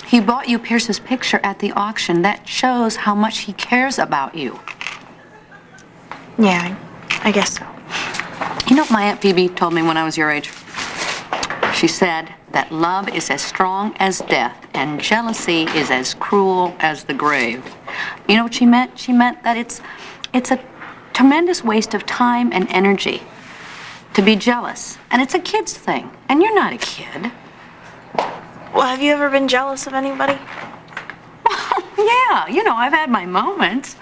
He bought you Pierce's picture at the auction. That shows how much he cares about you. Yeah, I guess so. You know what my Aunt Phoebe told me when I was your age? She said that love is as strong as death and jealousy is as cruel as the grave. You know what she meant? She meant that it's a tremendous waste of time and energy to be jealous. And it's a kid's thing. And you're not a kid. Well, have you ever been jealous of anybody? Yeah, you know, I've had my moments.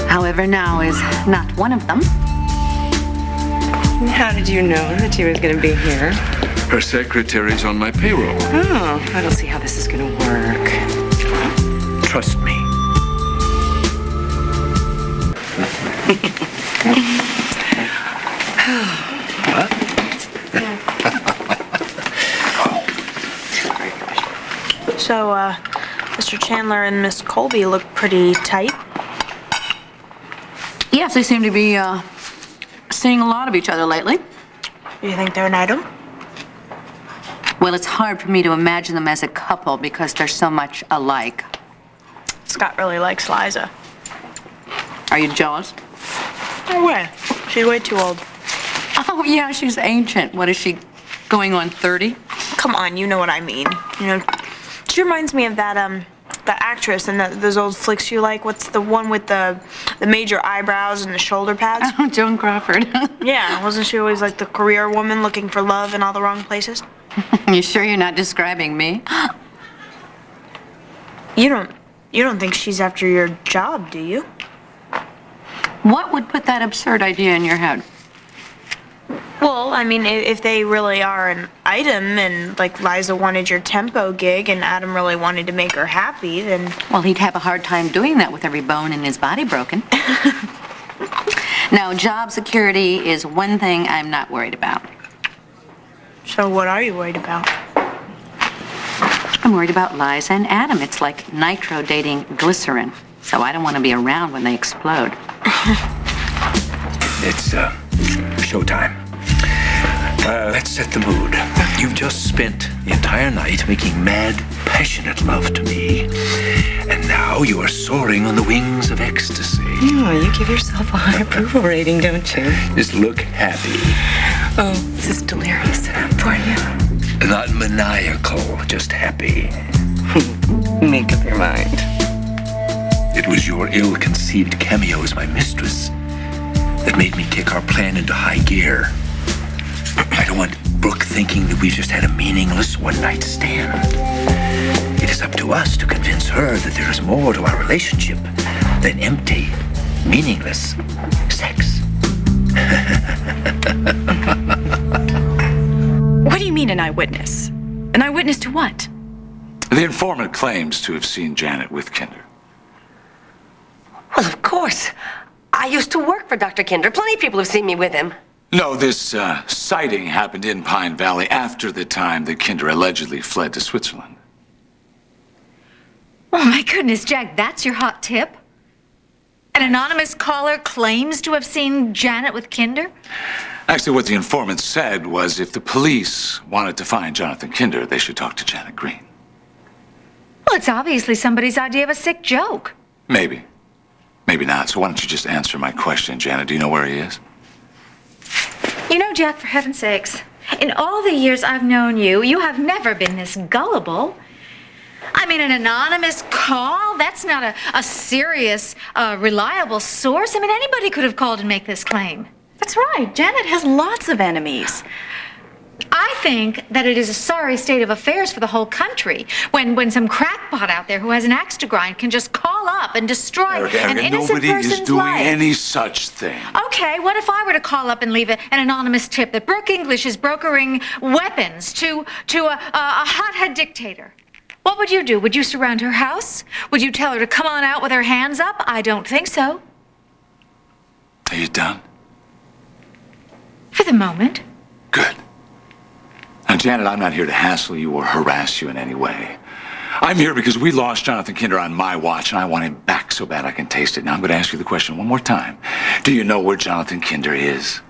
However, now is not one of them. How did you know that she was going to be here? Her secretary's on my payroll. Oh, I don't see how this is going to work. Trust me. What? So, Mr. Chandler and Miss Colby look pretty tight. Yes, they seem to be seeing a lot of each other lately. Do you think they're an item? Well, it's hard for me to imagine them as a couple because they're so much alike. Scott really likes Liza. Are you jealous? No way. She's way too old. Oh, yeah, she's ancient. What is she, going on 30? Come on, you know what I mean. You know, she reminds me of that actress in those old flicks you like. What's the one with the major eyebrows and the shoulder pads? Oh, Joan Crawford. Yeah, wasn't she always like the career woman looking for love in all the wrong places? You sure you're not describing me? You don't think she's after your job, do you? What would put that absurd idea in your head? Well, I mean, if they really are an item and, like, Liza wanted your tempo gig and Adam really wanted to make her happy, then... Well, he'd have a hard time doing that with every bone in his body broken. Now, job security is one thing I'm not worried about. So what are you worried about? I'm worried about Liza and Adam. It's like nitro dating glycerin. So I don't want to be around when they explode. It's showtime. Let's set the mood. You've just spent the entire night making mad, passionate love to me. And now you are soaring on the wings of ecstasy. Oh, you give yourself a high approval rating, don't you? Just look happy. Oh, this is delirious for you. Not maniacal, just happy. Make up your mind. It was your ill-conceived cameo as my mistress that made me kick our plan into high gear. I don't want Brooke thinking that we've just had a meaningless one-night stand. It is up to us to convince her that there is more to our relationship than empty, meaningless sex. What do you mean an eyewitness? An eyewitness to what? The informant claims to have seen Janet with Kinder. Well, of course. I used to work for Dr. Kinder. Plenty of people have seen me with him. No, this sighting happened in Pine Valley after the time that Kinder allegedly fled to Switzerland. Oh, my goodness, Jack, that's your hot tip? An anonymous caller claims to have seen Janet with Kinder? Actually, what the informant said was if the police wanted to find Jonathan Kinder, they should talk to Janet Green. Well, it's obviously somebody's idea of a sick joke. Maybe. Maybe not. So why don't you just answer my question, Janet? Do you know where he is? You know, Jack, for heaven's sakes, in all the years I've known you, you have never been this gullible. I mean, an anonymous call? That's not a serious, reliable source. I mean, anybody could have called and make this claim. That's right. Janet has lots of enemies. I think that it is a sorry state of affairs for the whole country when some crackpot out there who has an axe to grind can just call up and destroy an innocent nobody person's is doing life. any such thing. Okay, what if I were to call up and leave an anonymous tip that Brooke English is brokering weapons to a hothead dictator? What would you do? Would you surround her house? Would you tell her to come on out with her hands up? I don't think so. Are you done? For the moment. Good. Now, Janet, I'm not here to hassle you or harass you in any way. I'm here because we lost Jonathan Kinder on my watch, and I want him back so bad I can taste it. Now, I'm going to ask you the question one more time. Do you know where Jonathan Kinder is?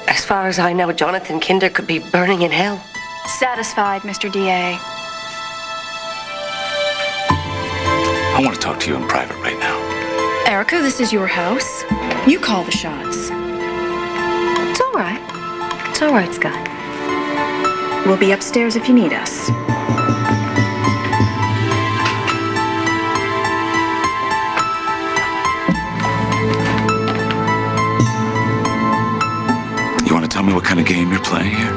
As far as I know, Jonathan Kinder could be burning in hell. Satisfied, Mr. DA. I want to talk to you in private right now. Erica, this is your house. You call the shots. It's all right. It's all right, Scott. We'll be upstairs if you need us. You want to tell me what kind of game you're playing here?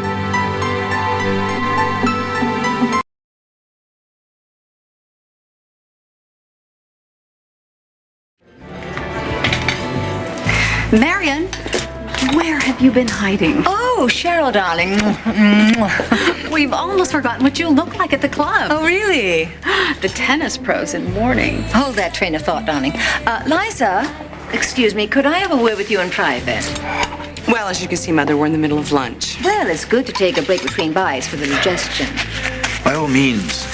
Marion, where have you been hiding? Oh, Cheryl, darling. We've almost forgotten what you look like at the club. Oh, really? The tennis pros in mourning. Hold that train of thought, darling. Liza, excuse me, could I have a word with you in private? Well, as you can see, Mother, we're in the middle of lunch. Well, it's good to take a break between bites for the digestion. By all means,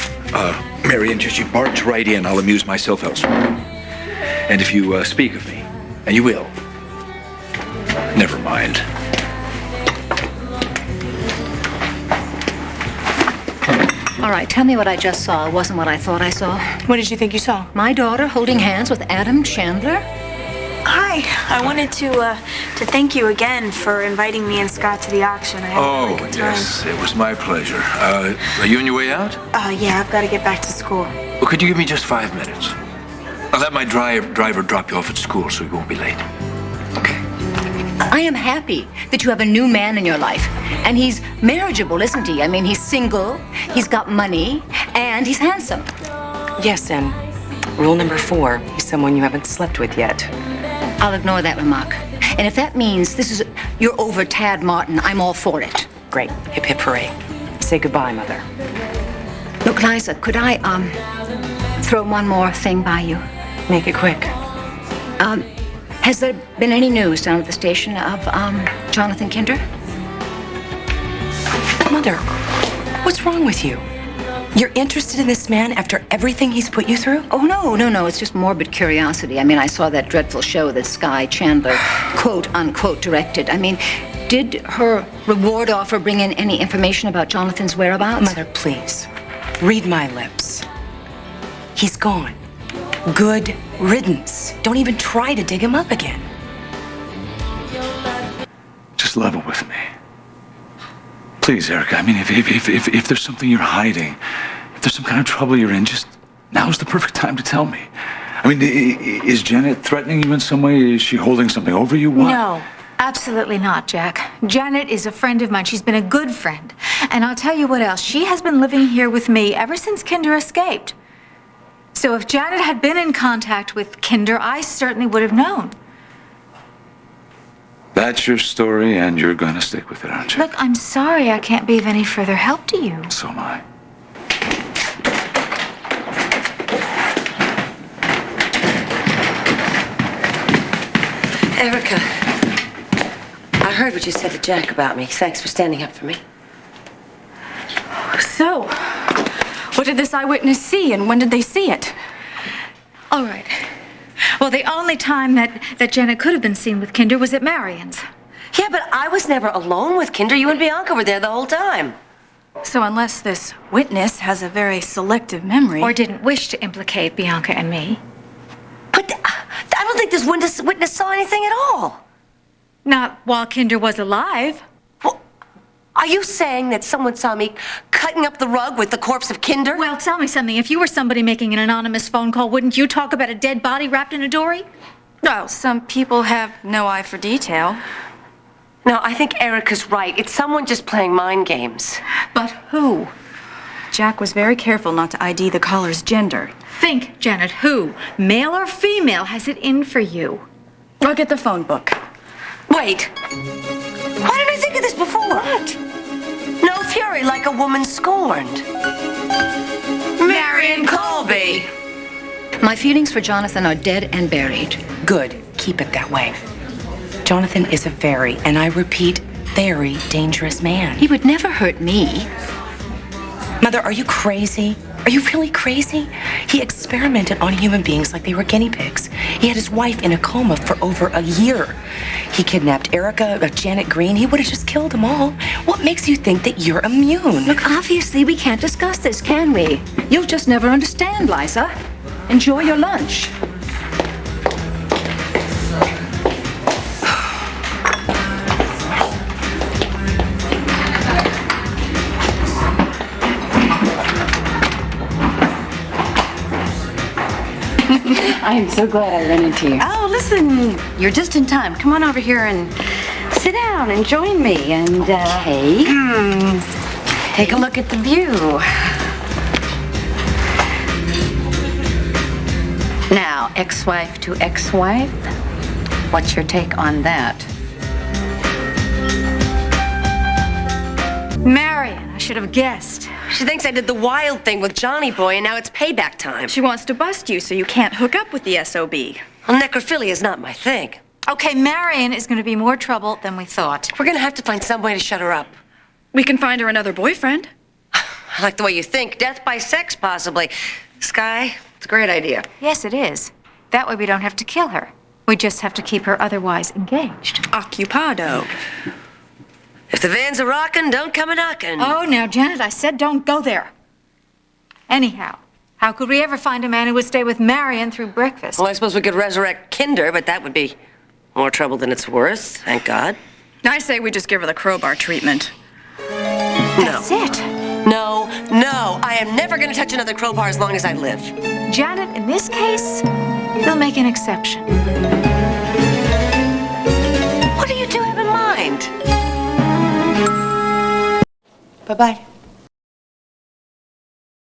Marion, just you barge right in. I'll amuse myself elsewhere. And if you speak of me, and you will, never mind. All right, tell me what I just saw. It wasn't what I thought I saw. What did you think you saw? My daughter holding hands with Adam Chandler? Hi. I wanted to thank you again for inviting me and Scott to the auction. I had a really good time. Yes, it was my pleasure. Are you on your way out? Yeah, I've got to get back to school. Well, could you give me just 5 minutes? I'll have my driver drop you off at school so you won't be late. I am happy that you have a new man in your life. And he's marriageable, isn't he? I mean, he's single, he's got money, and he's handsome. Yes, and rule number 4, he's someone you haven't slept with yet. I'll ignore that remark. And if that means you're over Tad Martin, I'm all for it. Great. Hip, hip, hooray. Say goodbye, Mother. Look, Liza, could I, throw one more thing by you? Make it quick. Has there been any news down at the station of, Jonathan Kinder? Mother, what's wrong with you? You're interested in this man after everything he's put you through? Oh, no. It's just morbid curiosity. I mean, I saw that dreadful show that Sky Chandler, quote, unquote, directed. I mean, did her reward offer bring in any information about Jonathan's whereabouts? Mother, please. Read my lips. He's gone. Good riddance. Don't even try to dig him up again. Just level with me. Please, Erica. I mean, if there's something you're hiding, if there's some kind of trouble you're in, just now's the perfect time to tell me. I mean, is Janet threatening you in some way? Is she holding something over you? What? No, absolutely not, Jack. Janet is a friend of mine. She's been a good friend. And I'll tell you what else. She has been living here with me ever since Kinder escaped. So if Janet had been in contact with Kinder, I certainly would have known. That's your story, and you're gonna stick with it, aren't you? Look, I'm sorry I can't be of any further help to you. So am I. Erica, I heard what you said to Jack about me. Thanks for standing up for me. So, what did this eyewitness see and when did they see it? All right. Well, the only time that Janet could have been seen with Kinder was at Marion's. Yeah, but I was never alone with Kinder. You and Bianca were there the whole time. So unless this witness has a very selective memory... Or didn't wish to implicate Bianca and me. But I don't think this witness saw anything at all. Not while Kinder was alive. Well, are you saying that someone saw me cutting up the rug with the corpse of Kinder? Well, tell me something. If you were somebody making an anonymous phone call, wouldn't you talk about a dead body wrapped in a dory? Well, some people have no eye for detail. No, I think Erica's right. It's someone just playing mind games. But who? Jack was very careful not to ID the caller's gender. Think, Janet, who? Male or female has it in for you? I'll get the phone book. Wait. Why didn't I think of this before? What? No fury like a woman scorned. Marion Colby. My feelings for Jonathan are dead and buried. Good. Keep it that way. Jonathan is a very, and I repeat, very dangerous man. He would never hurt me. Mother, are you crazy? Are Are you really crazy? He experimented on human beings like they were guinea pigs. He had his wife in a coma for over a year. He kidnapped Erica, Janet Green. He would have just killed them all. What makes you think that you're immune? Look, obviously we can't discuss this, can we? You'll just never understand, Liza. Enjoy your lunch. I'm so glad I ran into you. Oh, listen, you're just in time. Come on over here and sit down and join me. And, Hey, take a look at the view. Now, ex-wife to ex-wife, what's your take on that? Marion, I should have guessed. she thinks I did the wild thing with Johnny Boy, and now it's payback time. She wants to bust you so you can't hook up with the SOB. Well, necrophilia is not my thing. Okay, Marion is going to be more trouble than we thought. We're gonna have to find some way to shut her up. We can find her another boyfriend. I like the way you think. Death by sex, possibly. Sky, it's a great idea. Yes, it is. That way we don't have to kill her. We just have to keep her otherwise engaged. Occupado. If the van's a rockin', don't come a knockin'. Oh, now, Janet, I said don't go there. Anyhow, how could we ever find a man who would stay with Marion through breakfast? Well, I suppose we could resurrect Kinder, but that would be more trouble than it's worth, thank God. I say we just give her the crowbar treatment. That's it. No, I am never gonna touch another crowbar as long as I live. Janet, in this case, we'll make an exception. What do you two have in mind? Bye-bye.